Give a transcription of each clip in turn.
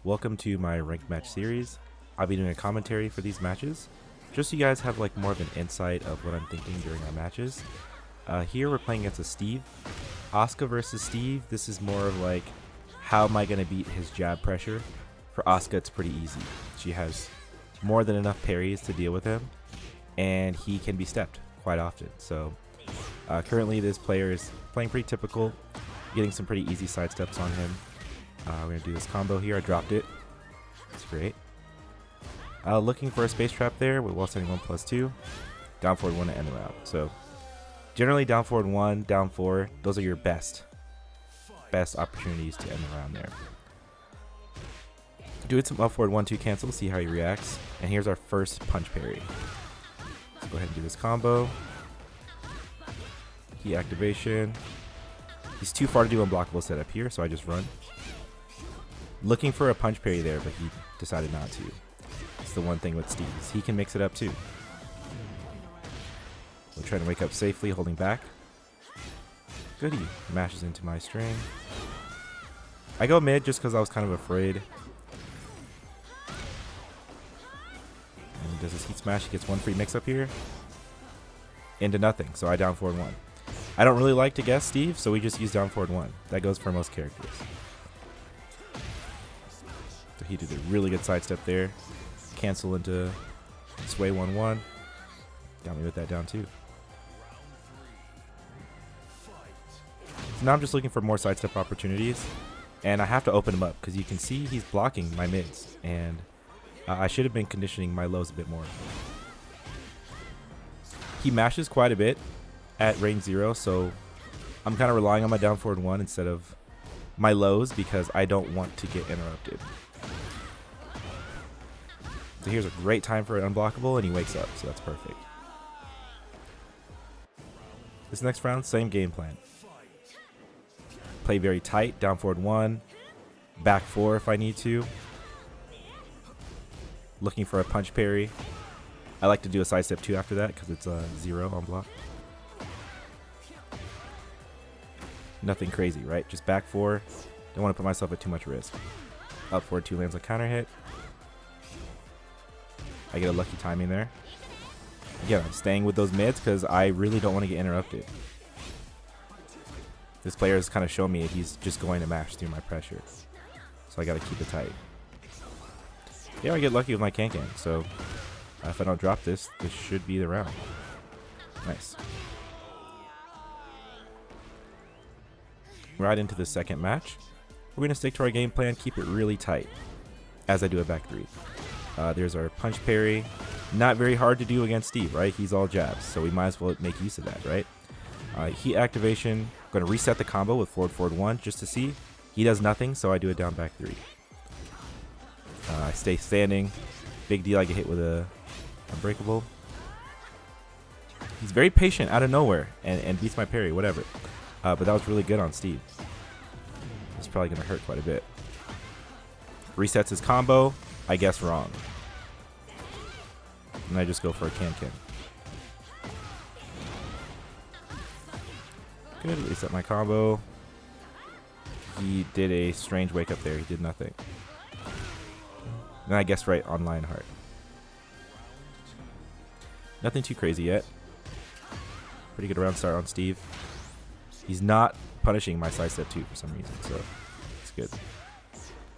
welcome to my ranked match series. I'll be doing a commentary for these matches, just so you guys have like more of an insight of what I'm thinking during our matches. Here we're playing against a Steve. Asuka versus Steve, this is more of like, how am I going to beat his jab pressure? For Asuka, it's pretty easy. She has more than enough parries to deal with him, and he can be stepped quite often. So currently this player is playing pretty typical, getting some pretty easy side steps on him. We're going to do this combo here. I dropped it. That's great. Looking for a space trap there with while setting 1+2. Down forward 1 to end the round. So generally down forward 1, down 4, those are your best opportunities to end the round there. Doing some up forward 1-2 cancel, see how he reacts. And here's our first punch parry. Let's go ahead and do this combo. Key activation. He's too far to do unblockable setup here, so I just run. Looking for a punch parry there, but he decided not to. It's the one thing with Steve. He can mix it up too. We're trying to wake up safely, holding back. Good, he mashes into my string. I go mid just because I was kind of afraid. And he does his heat smash. He gets one free mix up here. Into nothing, so I down forward 1. I don't really like to guess Steve, so we just use down forward 1. That goes for most characters. So he did a really good sidestep there. Cancel into sway 1-1. Got me with that down 2. So now I'm just looking for more sidestep opportunities. And I have to open him up because you can see he's blocking my mids. And I should have been conditioning my lows a bit more. He mashes quite a bit at range 0, so I'm kind of relying on my down forward 1 instead of my lows because I don't want to get interrupted. So here's a great time for an unblockable, and he wakes up, so that's perfect. This next round, same game plan. Play very tight, down forward 1, back 4 if I need to. Looking for a punch parry. I like to do a side step 2 after that because it's 0 on block. Nothing crazy, right? Just back 4. Don't want to put myself at too much risk. Up forward 2 lands a counter hit. I get a lucky timing there. Again, I'm staying with those mids because I really don't want to get interrupted. This player has kind of shown me that he's just going to mash through my pressure. So I got to keep it tight. Yeah, I get lucky with my can-can. So if I don't drop this, this should be the round. Nice. Right into the second match. We're going to stick to our game plan, keep it really tight as I do a back 3. There's our punch parry. Not very hard to do against Steve, right? He's all jabs, so we might as well make use of that, right? Heat activation. Going to reset the combo with forward 1 just to see. He does nothing, so I do a down back 3. I stay standing. Big deal, I get hit with a unbreakable. He's very patient out of nowhere and beats my parry, whatever. But that was really good on Steve. It's probably going to hurt quite a bit. Resets his combo. I guess wrong. And I just go for a can-can. Good, reset my combo. He did a strange wake up there. He did nothing. And I guess right on Lionheart. Nothing too crazy yet. Pretty good round start on Steve. He's not punishing my side step 2 for some reason, so it's good.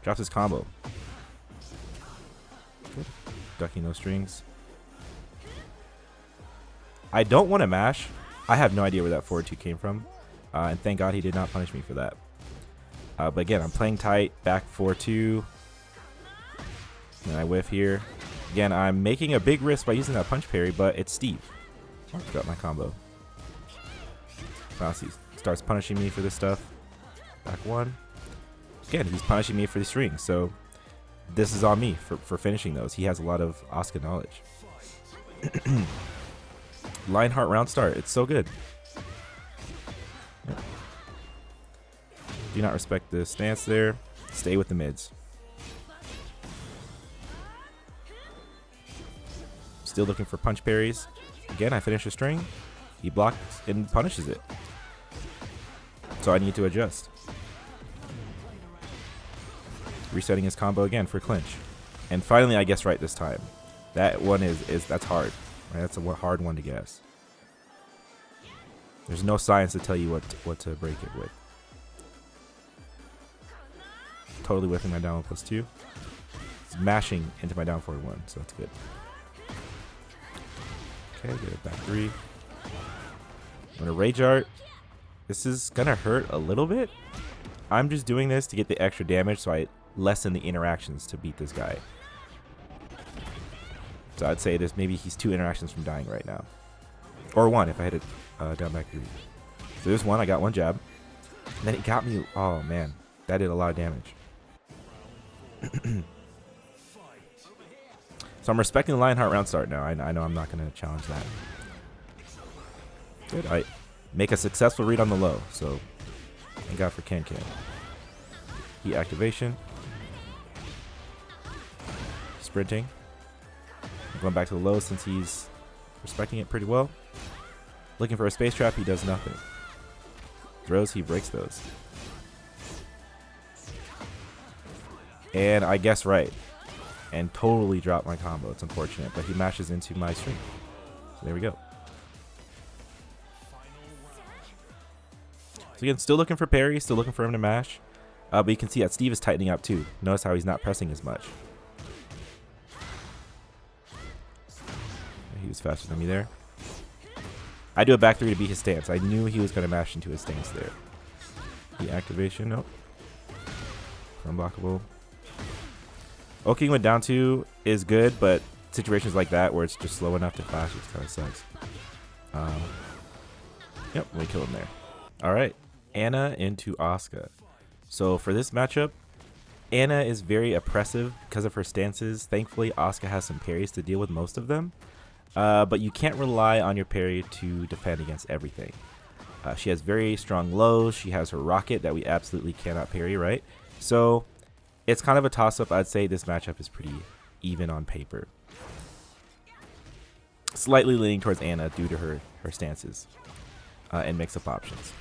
Drops his combo. Good. Ducky no strings. I don't want to mash. I have no idea where that forward 2 came from. And thank God he did not punish me for that. But again, I'm playing tight. Back 4-2. And I whiff here. Again, I'm making a big risk by using that punch parry, but it's Steve. I forgot my combo. Bouncy starts punishing me for this stuff. Back 1. Again, he's punishing me for the strings, so this is on me for finishing those. He has a lot of Asuka knowledge. Lionheart round start. It's so good. Yep. Do not respect the stance there. Stay with the mids. Still looking for punch parries. Again, I finish a string. He blocks and punishes it. So I need to adjust. resetting his combo again for clinch. And finally, I guess right this time. That one that's hard. Right? That's a hard one to guess. There's no science to tell you what to break it with. Totally whiffing my down +2. It's mashing into my down forward 1, so that's good. Okay, get it back 3. I'm gonna rage art. This is gonna hurt a little bit. I'm just doing this to get the extra damage so I lessen the interactions to beat this guy. So I'd say maybe he's 2 interactions from dying right now. Or 1 if I hit it down back 3. So there's 1, I got 1 jab. And then it got me, oh man, that did a lot of damage. So I'm respecting the Lionheart round start now. I know I'm not going to challenge that. Good. I make a successful read on the low. So thank God for Can. Heat activation. Sprinting. I'm going back to the low since he's respecting it pretty well. Looking for a space trap. He does nothing. Throws. He breaks those. And I guess right. And totally dropped my combo. It's unfortunate, but he mashes into my string. So there we go. So again, still looking for parry, still looking for him to mash. But you can see that Steve is tightening up too. Notice how he's not pressing as much. He was faster than me there. I do a back 3 to beat his stance. I knew he was going to mash into his stance there. The activation, nope. Unblockable. Oking with down 2 is good, but situations like that where it's just slow enough to flash, it kind of sucks. Yep, we kill him there. All right, Anna into Asuka. So for this matchup, Anna is very oppressive because of her stances. Thankfully, Asuka has some parries to deal with most of them, but you can't rely on your parry to defend against everything. She has very strong lows. She has her rocket that we absolutely cannot parry, right? So it's kind of a toss-up. I'd say this matchup is pretty even on paper. Slightly leaning towards Anna due to her stances and mix-up options.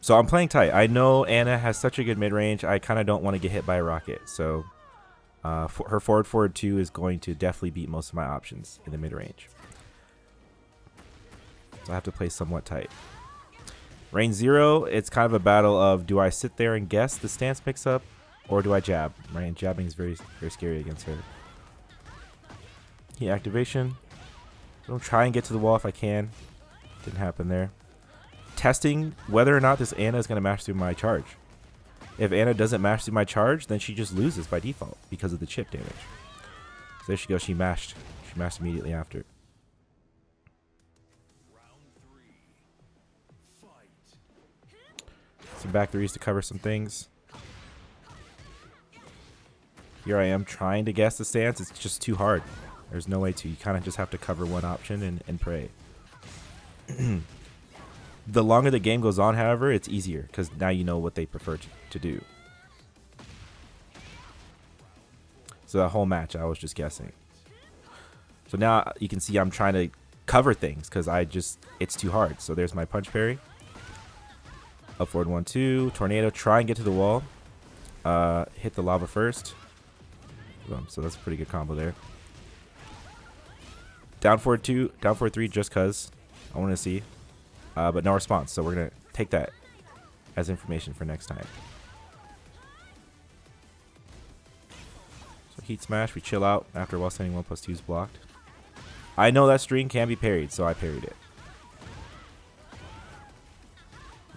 So I'm playing tight. I know Anna has such a good mid-range. I kind of don't want to get hit by a rocket. So her forward 2 is going to definitely beat most of my options in the mid-range. So I have to play somewhat tight. Range 0, it's kind of a battle of do I sit there and guess the stance mix-up or do I jab? Right? And jabbing is very, very scary against her. Heat activation. Don't try and get to the wall if I can. Didn't happen there. Testing whether or not this Anna is going to mash through my charge. If Anna doesn't mash through my charge, then she just loses by default because of the chip damage. So there she goes. She mashed. She mashed immediately after. Some back 3s to cover some things. Here I am trying to guess the stance. It's just too hard. There's no way to. You kind of just have to cover one option and pray. The longer the game goes on, however, it's easier because now you know what they prefer to do. So that whole match, I was just guessing. So now you can see I'm trying to cover things because it's too hard. So there's my punch parry. Up forward 1-2, tornado, try and get to the wall. Hit the lava first. Boom, so that's a pretty good combo there. Down forward 2, down forward 3 just cause I want to see. But no response, so we're going to take that as information for next time. So heat smash, we chill out after while sending 1+2 is blocked. I know that string can be parried, so I parried it.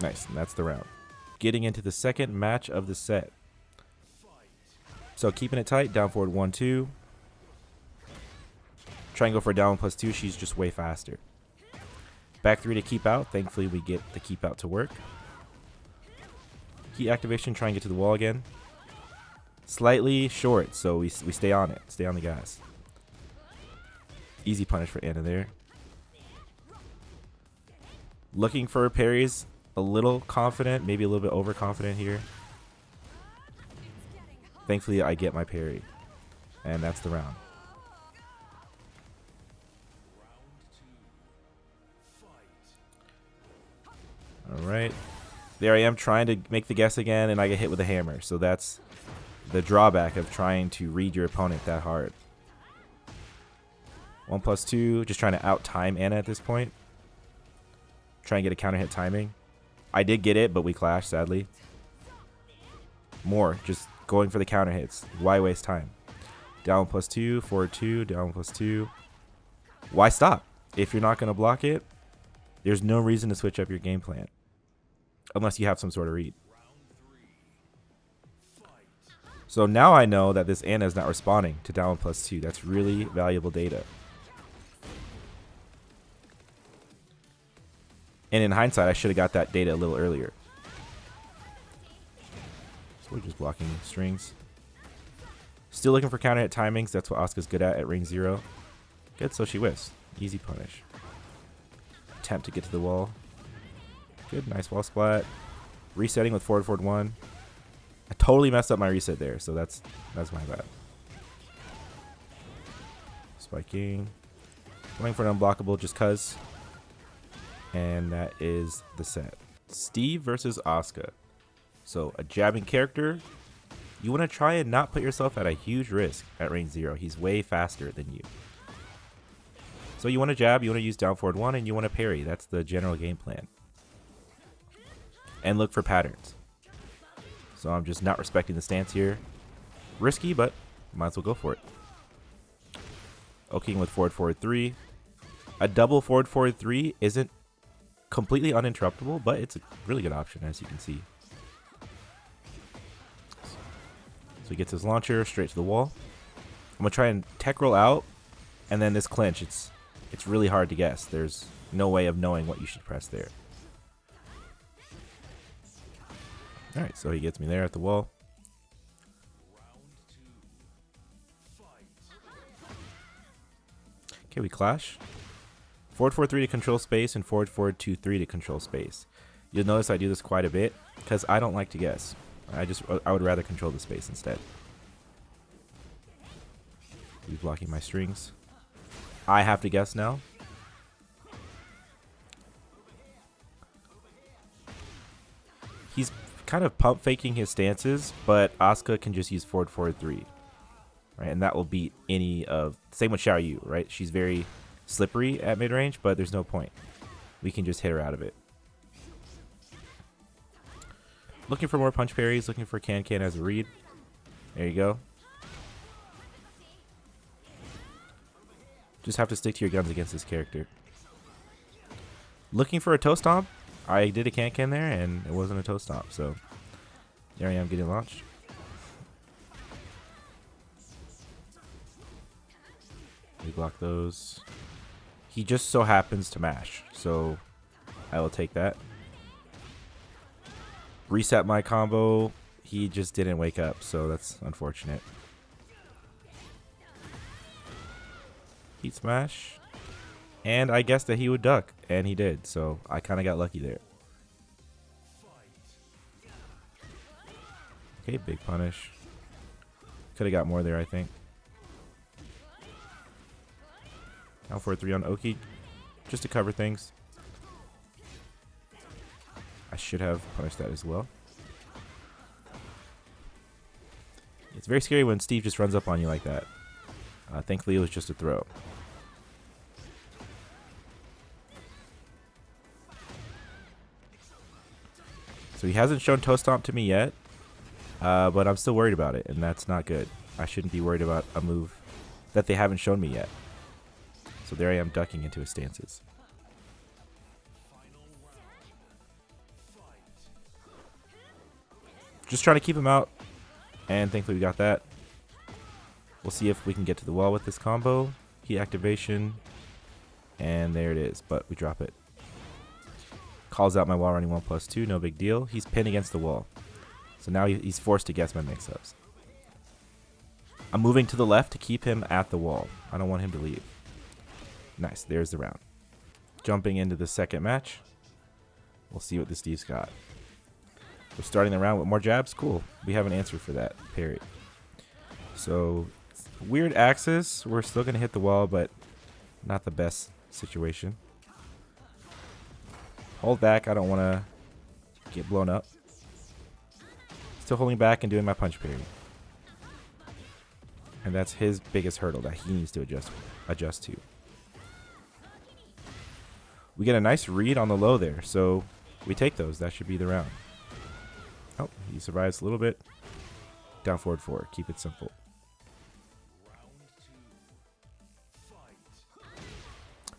Nice, and that's the round. Getting into the second match of the set. So keeping it tight, down forward 1-2. Try and go for a down 1+2, she's just way faster. Back 3 to keep out, thankfully we get the keep out to work. Heat activation, try and get to the wall again. Slightly short, so we stay on it, stay on the gas. Easy punish for Anna there. Looking for parries. A little confident, maybe a little bit overconfident here. Thankfully, I get my parry. And that's the round. Alright. There I am trying to make the guess again, and I get hit with a hammer. So that's the drawback of trying to read your opponent that hard. 1+2, just trying to out-time Anna at this point. Try and get a counter hit timing. I did get it, but we clashed, sadly. More, just going for the counter hits. Why waste time? Down 1+2, forward 2, down 1+2. Why stop? If you're not going to block it, there's no reason to switch up your game plan. Unless you have some sort of read. So now I know that this Anna is not responding to down 1+2. That's really valuable data. And in hindsight, I should have got that data a little earlier. So we're just blocking strings. Still looking for counter hit timings. That's what Asuka's good at ring 0. Good, so she whiffs. Easy punish. Attempt to get to the wall. Good, nice wall splat. Resetting with forward, forward 1. I totally messed up my reset there, so that's my bad. Spiking. Going for an unblockable just cuz. And that is the set. Steve versus Asuka. So a jabbing character. You want to try and not put yourself at a huge risk at range 0. He's way faster than you. So you want to jab, you want to use down forward 1, and you want to parry. That's the general game plan. And look for patterns. So I'm just not respecting the stance here. Risky, but might as well go for it. Oking with forward, forward 3. A double forward, forward 3 isn't completely uninterruptible, but it's a really good option, as you can see. So he gets his launcher straight to the wall. I'm going to try and tech roll out, and then this clinch, it's really hard to guess. There's no way of knowing what you should press there. Alright, so he gets me there at the wall. Okay, we clash. Forward 4-3 to control space and forward 2-3 to control space. You'll notice I do this quite a bit because I don't like to guess. I would rather control the space instead. He's blocking my strings. I have to guess now. He's kind of pump faking his stances, but Asuka can just use forward 4-3. Right, and that will beat any of... Same with Xiao Yu, right? She's very slippery at mid-range, but there's no point. We can just hit her out of it. Looking for more punch parries, looking for can as a read. There you go. Just have to stick to your guns against this character. Looking for a toe stomp. I did a can there, and it wasn't a toe stomp, so there I am getting launched. We block those. He just so happens to mash, so I will take that. Reset my combo. He just didn't wake up, so that's unfortunate. Heat smash. And I guessed that he would duck, and he did, so I kind of got lucky there. Okay, big punish. Could have got more there, I think. Down 4-3 on Oki, just to cover things. I should have punished that as well. It's very scary when Steve just runs up on you like that. Thankfully, it was just a throw. So he hasn't shown toe stomp to me yet, but I'm still worried about it, and that's not good. I shouldn't be worried about a move that they haven't shown me yet. So there I am ducking into his stances. Just trying to keep him out, and thankfully we got that. We'll see if we can get to the wall with this combo. Heat activation, and there it is, but we drop it. Calls out my wall running 1+2, no big deal. He's pinned against the wall. So now he's forced to guess my mix-ups. I'm moving to the left to keep him at the wall. I don't want him to leave. Nice, there's the round. Jumping into the second match. We'll see what the Steve's got. We're starting the round with more jabs. Cool. We have an answer for that. Parry. So, weird axis. We're still going to hit the wall, but not the best situation. Hold back. I don't want to get blown up. Still holding back and doing my punch parry. And that's his biggest hurdle that he needs to adjust to. We get a nice read on the low there, so we take those. That should be the round. Oh, he survives a little bit. Down forward 4. Keep it simple.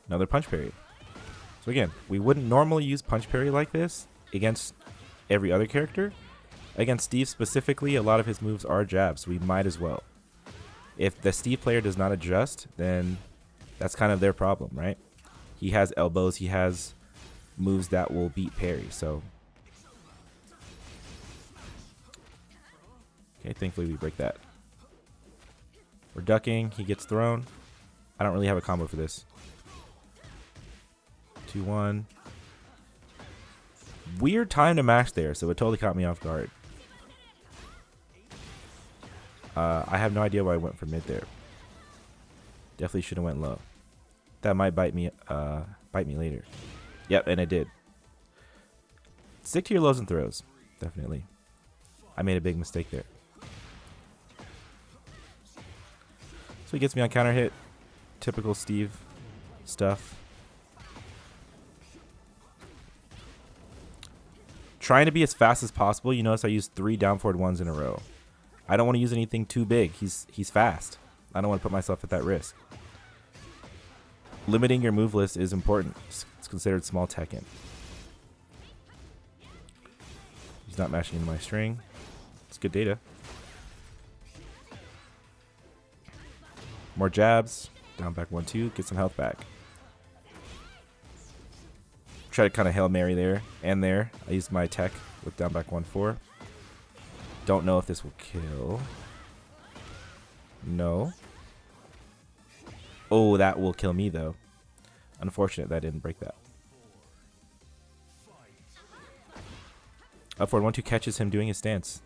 Another punch parry. So again, we wouldn't normally use punch parry like this against every other character. Against Steve specifically, a lot of his moves are jabs, so we might as well. If the Steve player does not adjust, then that's kind of their problem, right? He has elbows, he has moves that will beat parry, so. Okay, thankfully we break that. We're ducking, he gets thrown. I don't really have a combo for this. 2-1. Weird time to mash there, so it totally caught me off guard. I have no idea why I went for mid there. Definitely should have went low. That might bite me later. Yep, and it did. Stick to your lows and throws, definitely. I made a big mistake there. So he gets me on counter hit. Typical Steve stuff. Trying to be as fast as possible. You notice I used 3 down forward 1s in a row. I don't want to use anything too big. He's fast. I don't want to put myself at that risk. Limiting your move list is important. It's considered small Tekken. He's not mashing into my string. It's good data. More jabs. Down back 1-2. Get some health back. Try to kind of Hail Mary there and there. I used my tech with down back 1-4. Don't know if this will kill. No. Oh, that will kill me though. Unfortunate that I didn't break that. Up forward 1-2 catches him doing his stance.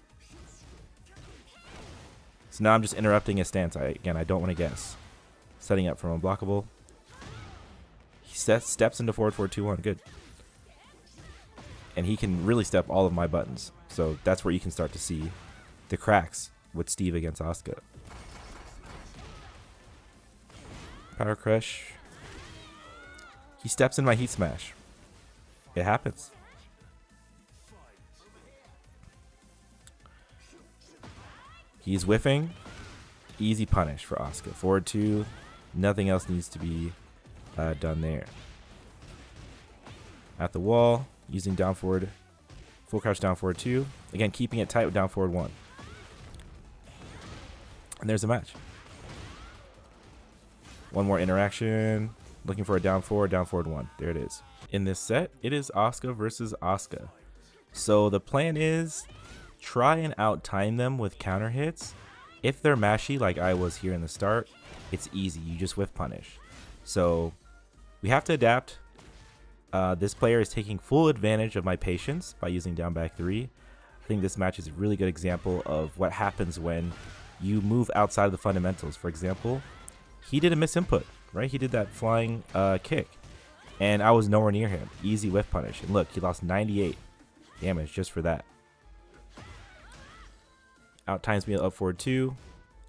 So now I'm just interrupting his stance. Again, I don't want to guess. Setting up from unblockable. He steps into forward 4-2-1. Good. And he can really step all of my buttons. So that's where you can start to see the cracks with Steve against Asuka. Power crush. He steps in my heat smash. It happens. He's whiffing. Easy punish for Asuka. Forward 2. Nothing else needs to be done there. At the wall. Using down forward. Full crouch down forward 2. Again, keeping it tight with down forward 1. And there's the match. One more interaction. Looking for a down forward 1. There it is. In this set, it is Asuka versus Asuka. So the plan is try and out-time them with counter hits. If they're mashy like I was here in the start, it's easy. You just whiff punish. So we have to adapt. This player is taking full advantage of my patience by using down back 3. I think this match is a really good example of what happens when you move outside of the fundamentals. For example, he did a misinput, right? He did that flying kick, and I was nowhere near him. Easy whiff punish. And look, he lost 98 damage just for that. Out times me up forward 2.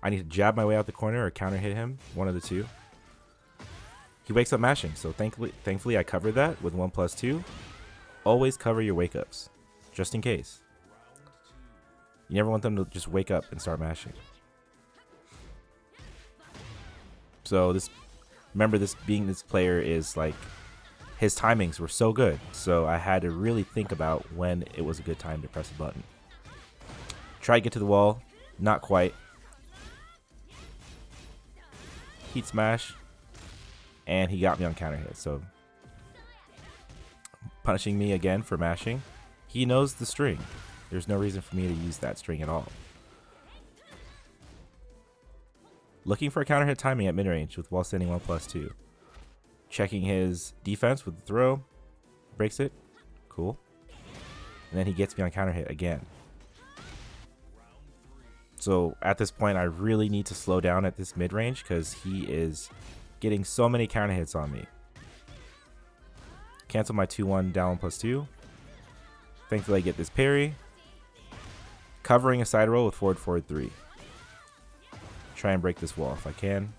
I need to jab my way out the corner or counter hit him. One of the two. He wakes up mashing, so thankfully I covered that with 1+2. Always cover your wake ups, just in case. You never want them to just wake up and start mashing. So remember this player is like, his timings were so good, so I had to really think about when it was a good time to press a button. Try to get to the wall, not quite. Heat smash. And he got me on counter hit, so punishing me again for mashing. He knows the string. There's no reason for me to use that string at all. Looking for a counter hit timing at mid range with wall standing 1+2. Checking his defense with the throw. Breaks it. Cool. And then he gets me on counter hit again. So at this point, I really need to slow down at this mid range because he is getting so many counter hits on me. Cancel my 2-1 down 1+2. Thankfully I get this parry. Covering a side roll with forward forward 3. Try and break this wall if I can.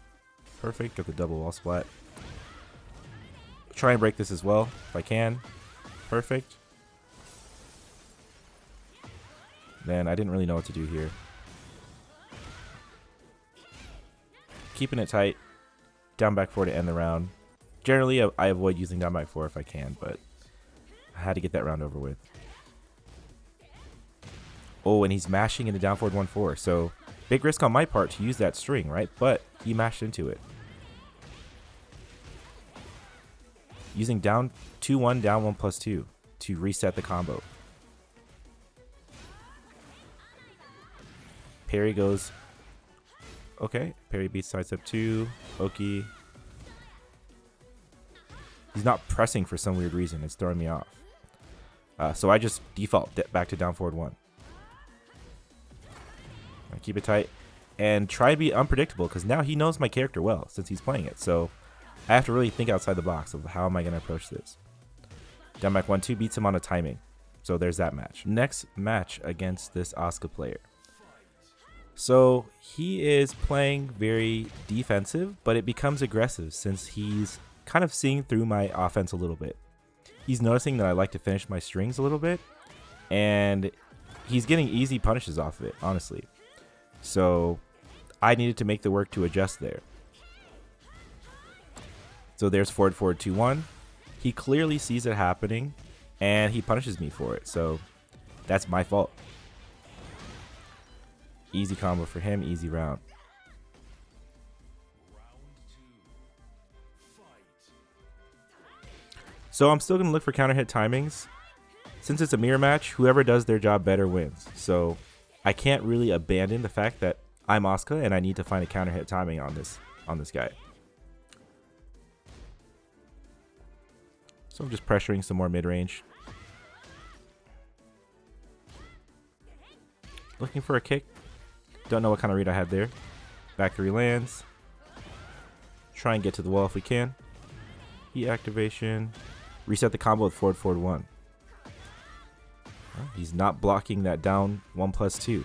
Perfect. Get the double wall splat. Try and break this as well if I can. Perfect. Then I didn't really know what to do here. Keeping it tight. Down back 4 to end the round. Generally, I avoid using down back 4 if I can, but I had to get that round over with. Oh, and he's mashing into down forward 1-4. So big risk on my part to use that string, right? But he mashed into it. Using down 2-1, down 1+2 to reset the combo. Parry goes. Okay, parry beats sidestep 2. Oki. He's not pressing for some weird reason. It's throwing me off. So I just default back to down forward 1. Keep it tight and try to be unpredictable because now he knows my character well since he's playing it. So I have to really think outside the box of how am I going to approach this. Down back 1-2 beats him on a timing. So there's that match. Next match against this Asuka player. So he is playing very defensive, but it becomes aggressive since he's kind of seeing through my offense a little bit. He's noticing that I like to finish my strings a little bit, and he's getting easy punishes off of it, honestly. So I needed to make the work to adjust there. So there's forward forward 2-1. He clearly sees it happening, and he punishes me for it. So that's my fault. Easy combo for him, easy round. So I'm still going to look for counter hit timings. Since it's a mirror match, whoever does their job better wins. So I can't really abandon the fact that I'm Asuka and I need to find a counter hit timing on this guy. So I'm just pressuring some more mid-range. Looking for a kick. Don't know what kind of read I had there. Back 3 lands. Try and get to the wall if we can. E activation. Reset the combo with forward forward 1. Well, he's not blocking that down 1+2.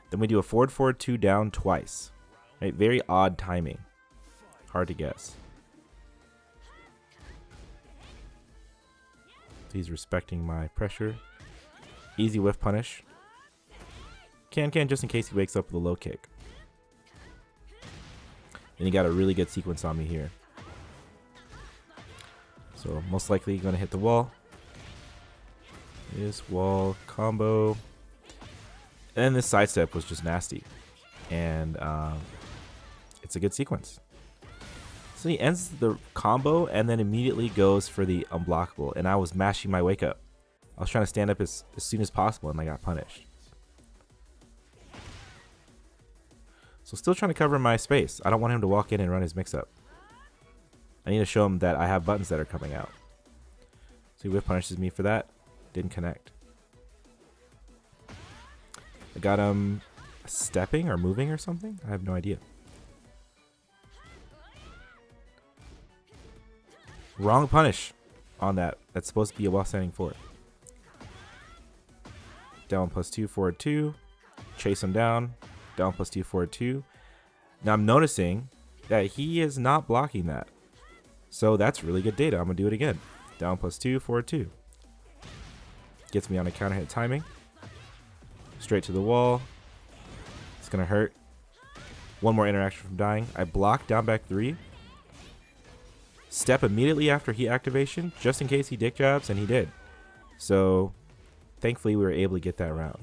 Then we do a forward forward 2 down twice. Right? Very odd timing. Hard to guess. He's respecting my pressure. Easy whiff punish. Can just in case he wakes up with a low kick. And he got a really good sequence on me here. So most likely going to hit the wall. This wall combo. And then this sidestep was just nasty. And it's a good sequence. So he ends the combo and then immediately goes for the unblockable. And I was mashing my wake up. I was trying to stand up as soon as possible and I got punished. So still trying to cover my space. I don't want him to walk in and run his mix up. I need to show him that I have buttons that are coming out. So he whiff punishes me for that. Didn't connect. I got him stepping or moving or something. I have no idea. Wrong punish on that. That's supposed to be a while standing forward. Down +2, forward 2. Chase him down. Down +2, forward 2. Now I'm noticing that he is not blocking that. So that's really good data. I'm going to do it again. Down +2, forward 2. Gets me on a counter hit timing. Straight to the wall. It's going to hurt. One more interaction from dying. I block down back 3. Step immediately after heat activation, just in case he dick jabs, and he did. So thankfully we were able to get that round.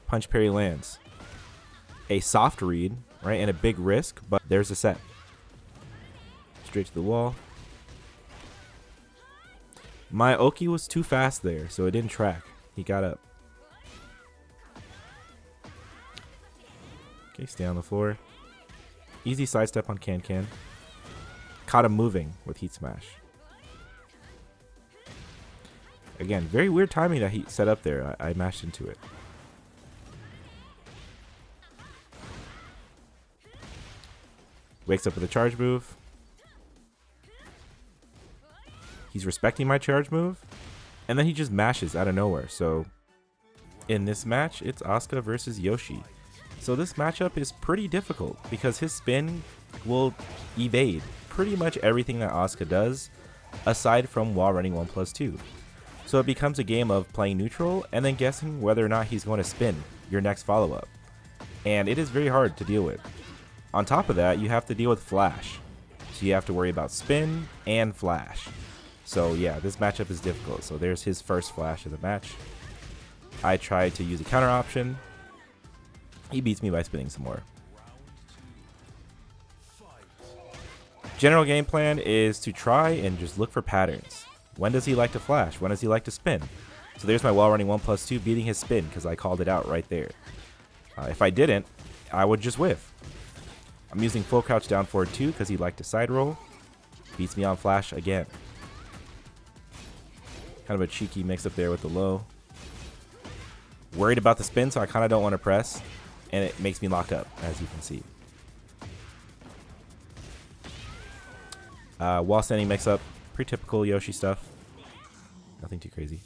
Punch parry lands. A soft read, right, and a big risk, but there's a set. Straight to the wall. My Oki was too fast there, so it didn't track. He got up. Okay, stay on the floor. Easy sidestep on Can. Caught him moving with Heat Smash. Again, very weird timing that he set up there. I mashed into it. Wakes up with a charge move. He's respecting my charge move, and then he just mashes out of nowhere. So in this match, it's Asuka versus Yoshi. So this matchup is pretty difficult because his spin will evade pretty much everything that Asuka does, aside from wall running 1+2. So it becomes a game of playing neutral and then guessing whether or not he's going to spin your next follow-up. And it is very hard to deal with. On top of that, you have to deal with flash. So you have to worry about spin and flash. So yeah, this matchup is difficult. So there's his first flash of the match. I tried to use a counter option. He beats me by spinning some more. General game plan is to try and just look for patterns. When does he like to flash? When does he like to spin? So there's my wall running 1+2 beating his spin because I called it out right there. If I didn't, I would just whiff. I'm using full crouch down forward 2 because he liked to side roll. Beats me on flash again. Kind of a cheeky mix up there with the low. Worried about the spin, so I kind of don't want to press. And it makes me lock up, as you can see. Wall standing mix up. Pretty typical Yoshi stuff. Nothing too crazy.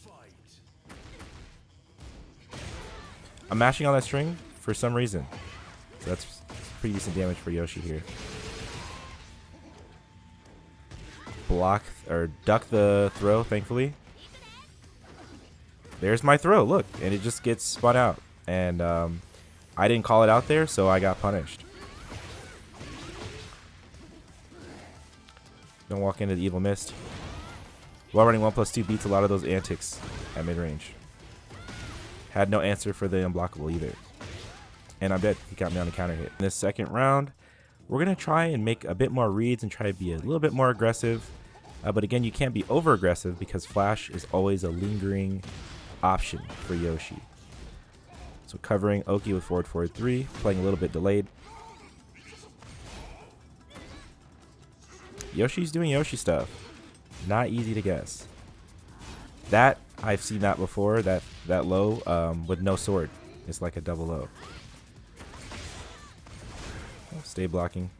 I'm mashing on that string for some reason. So that's pretty decent damage for Yoshi here. Block or duck the throw, thankfully. There's my throw, look, and it just gets spun out. And I didn't call it out there, so I got punished. Don't walk into the evil mist. Wall running 1+2 beats a lot of those antics at mid-range. Had no answer for the unblockable either. And I'm dead. He got me on the counter hit. In this second round, we're going to try and make a bit more reads and try to be a little bit more aggressive. But again, you can't be over-aggressive because flash is always a lingering option for Yoshi. So covering Oki with forward 3, playing a little bit delayed. Yoshi's doing Yoshi stuff. Not easy to guess. That, I've seen that before, that low with no sword. It's like a double low. Oh, stay blocking.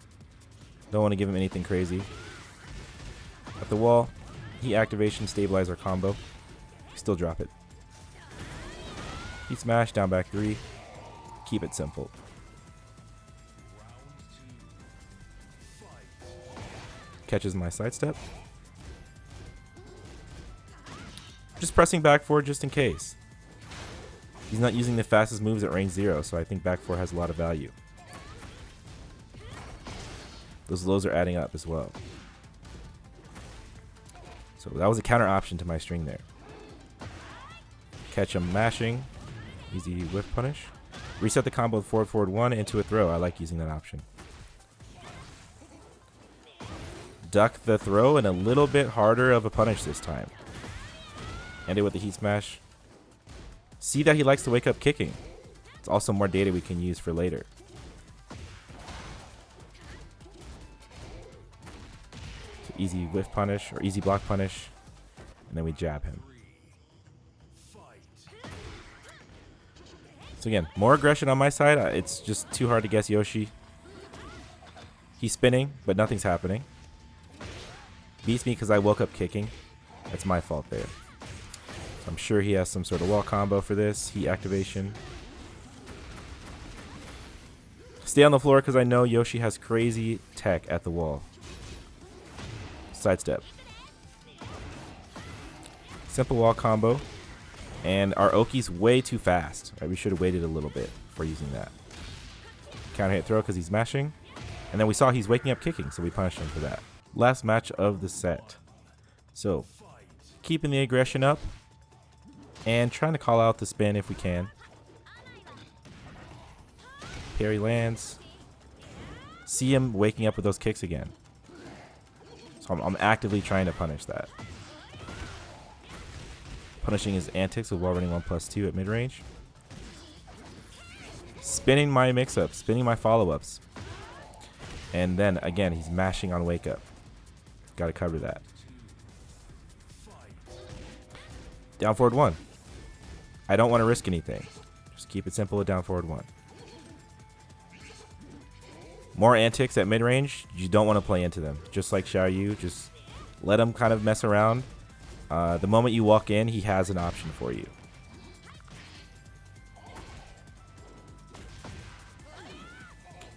Don't want to give him anything crazy. At the wall, heat activation, stabilizer combo. Still drop it. Heat smash, down back 3. Keep it simple. Catches my sidestep. Just pressing back 4 just in case. He's not using the fastest moves at range 0, so I think back 4 has a lot of value. Those lows are adding up as well. So that was a counter option to my string there. Catch him mashing. Easy whiff punish. Reset the combo with forward 1 into a throw. I like using that option. Duck the throw and a little bit harder of a punish this time. End it with the heat smash. See that he likes to wake up kicking. It's also more data we can use for later. So easy whiff punish or easy block punish. And then we jab him. So again, more aggression on my side. It's just too hard to guess Yoshi. He's spinning, but nothing's happening. Beats me because I woke up kicking. That's my fault there. So I'm sure he has some sort of wall combo for this. Heat activation. Stay on the floor because I know Yoshi has crazy tech at the wall. Sidestep. Simple wall combo. And our Oki's way too fast. Right, we should have waited a little bit for using that. Counter hit throw because he's mashing. And then we saw he's waking up kicking, so we punished him for that. Last match of the set. So, keeping the aggression up and trying to call out the spin if we can. Parry lands. See him waking up with those kicks again. So I'm actively trying to punish that. Punishing his antics with wall running 1+2 at mid-range. Spinning my mix-ups, spinning my follow-ups. And then, again, he's mashing on wake-up. Got to cover that. Down forward 1. I don't want to risk anything. Just keep it simple with down forward 1. More antics at mid-range. You don't want to play into them. Just like Xiaoyu, just let him kind of mess around. The moment you walk in, he has an option for you.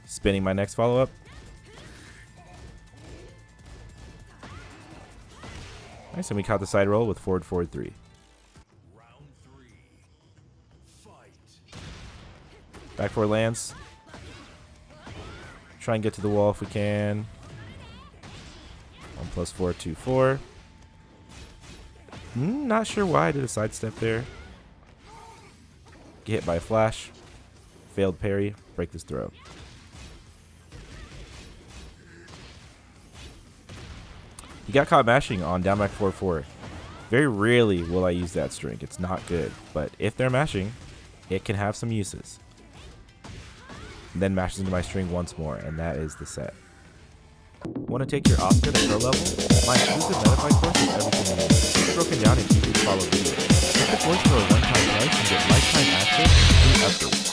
Spinning my next follow-up. Nice, and we caught the side roll with forward, forward 3. Back 4 lands. Try and get to the wall if we can. 1 + 4, 2, 4. Not sure why I did a sidestep there. Get hit by a flash. Failed parry. Break this throw. He got caught mashing on down back 4-4. Very rarely will I use that string. It's not good. But if they're mashing, it can have some uses. And then mashes into my string once more, and that is the set. Want to take your Asuka to pro level? My exclusive Metafy course is everything you need. It's broken down in easy to follow videos. Take the course for a one-time price and get lifetime access to free updates.